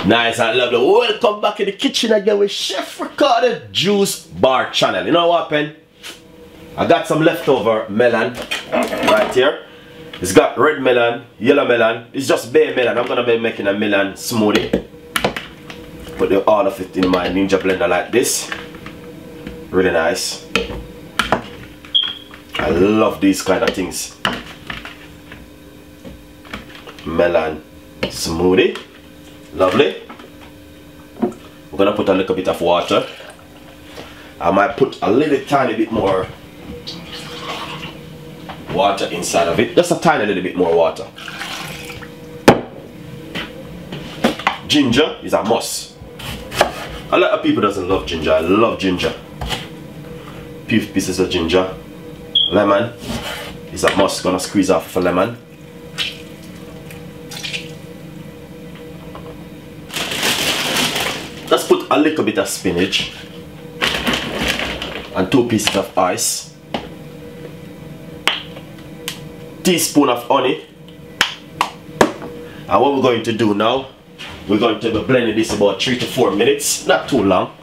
Nice and lovely. Welcome back in the kitchen again with Chef Ricardo Juice Bar channel. You know what happened? I got some leftover melon right here. It's got red melon, yellow melon. It's just bare melon. I'm gonna be making a melon smoothie. Put all of it in my Ninja blender like this. Really nice. I love these kind of things. Melon smoothie. Lovely. We're gonna put a little bit of water. I might put a little tiny bit more water inside of it. Just a tiny little bit more water. Ginger is a must. A lot of people doesn't love ginger. I love ginger. Few pieces of ginger. Lemon is a must. Gonna squeeze off a lemon. Let's put a little bit of spinach and 2 pieces of ice. Teaspoon of honey. And what we're going to do now, we're going to be blending this about 3 to 4 minutes, not too long.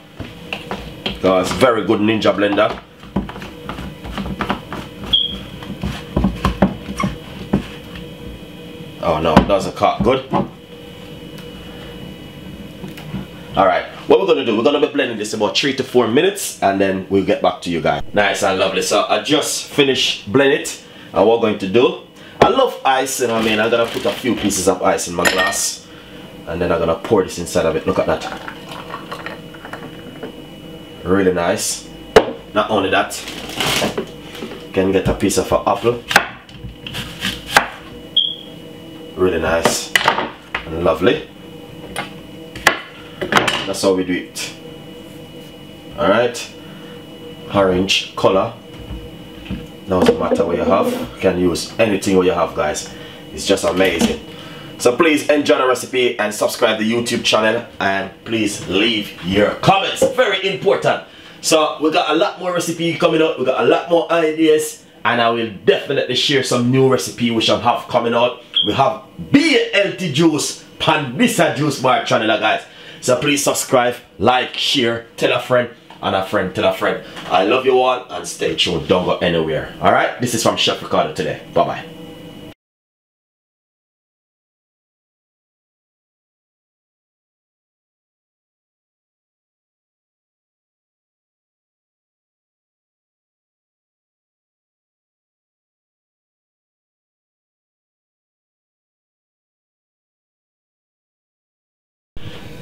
It's very good Ninja blender. Oh no, it doesn't cut good. Alright, what we're going to do, we're going to be blending this about 3 to 4 minutes and then we'll get back to you guys. Nice and lovely. So I just finished blending it and what we're going to do, I love ice, you know what I mean. I'm going to put a few pieces of ice in my glass and then I'm going to pour this inside of it. Look at that. Really nice. Not only that, you can get a piece of an apple. Really nice and lovely. That's how we do it. Alright. Orange color. Doesn't matter what you have. You can use anything what you have, guys. It's just amazing. So please enjoy the recipe and subscribe to the YouTube channel and please leave your comments. Very important. So we got a lot more recipe coming up. We got a lot more ideas and I will definitely share some new recipe which I have coming out. We have BLT juice Pandisa juice bar channel, guys. So please subscribe, like, share, tell a friend, and a friend tell a friend. I love you all and stay tuned. Don't go anywhere. Alright, this is from Chef Ricardo today. Bye bye.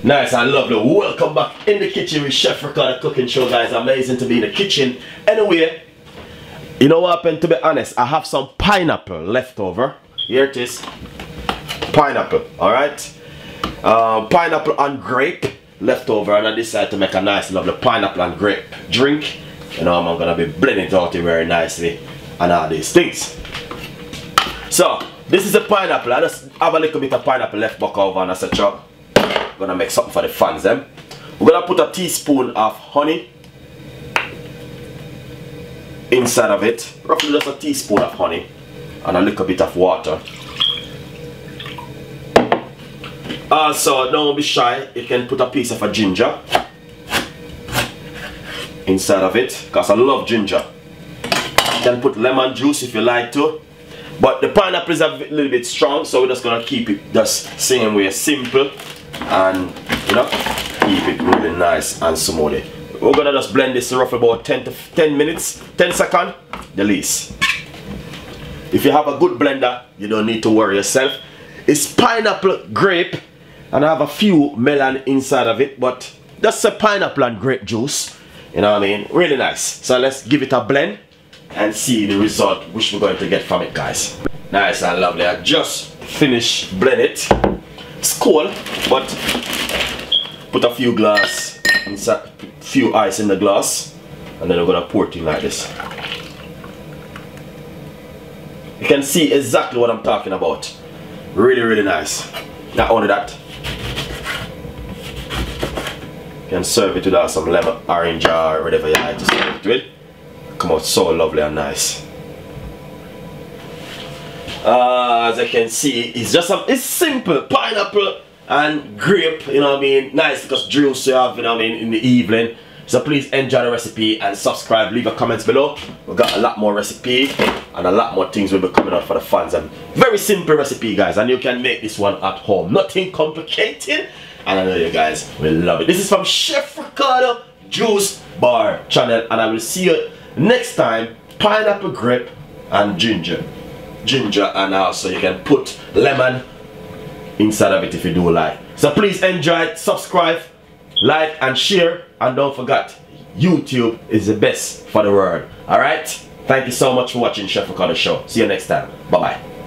Nice and lovely. Welcome back in the kitchen with Chef Ricardo cooking show, guys. Amazing to be in the kitchen. Anyway, you know what happened, to be honest, I have some pineapple left over. Here it is. Pineapple, alright. Pineapple and grape left over, and I decided to make a nice lovely pineapple and grape drink. You know, I'm gonna be blending it out very nicely and all these things. So this is a pineapple. I just have a little bit of pineapple left back over and I said, chop. Gonna make something for the fans them. We're gonna put a teaspoon of honey inside of it, roughly just a teaspoon of honey and a little bit of water. Also, don't be shy, you can put a piece of a ginger inside of it because I love ginger. You can put lemon juice if you like to, but the pineapple is a little bit strong, so we're just gonna keep it just same way, simple. And you know, keep it really nice and smooth. We're gonna just blend this roughly about 10 minutes, 10 seconds, the least. If you have a good blender, you don't need to worry yourself. It's pineapple, grape, and I have a few melon inside of it, but that's a pineapple and grape juice. You know what I mean? Really nice. So let's give it a blend and see the result which we're going to get from it, guys. Nice and lovely. I just finished blending it. It's cold, but put a few glass inside, few ice in the glass, and then we're gonna pour it in like this. You can see exactly what I'm talking about. Really, really nice. Not only that, you can serve it with some lemon, orange, or whatever you like to serve it with. Come out so lovely and nice. As you can see, it's just it's simple. Pineapple, and grape, you know what I mean, nice because juice you have, you know what I mean, in the evening. So please enjoy the recipe and subscribe, leave a comments below. We've got a lot more recipe and a lot more things will be coming out for the fans. And very simple recipe, guys, and you can make this one at home. Nothing complicated, and I know you guys will love it. This is from Chef Ricardo Juice Bar channel, and I will see you next time. Pineapple, grape, and ginger. And also you can put lemon inside of it if you do like. So please enjoy it, subscribe, like and share, and don't forget, YouTube is the best for the world. Alright? Thank you so much for watching Chef Ricardo Show. See you next time. Bye bye.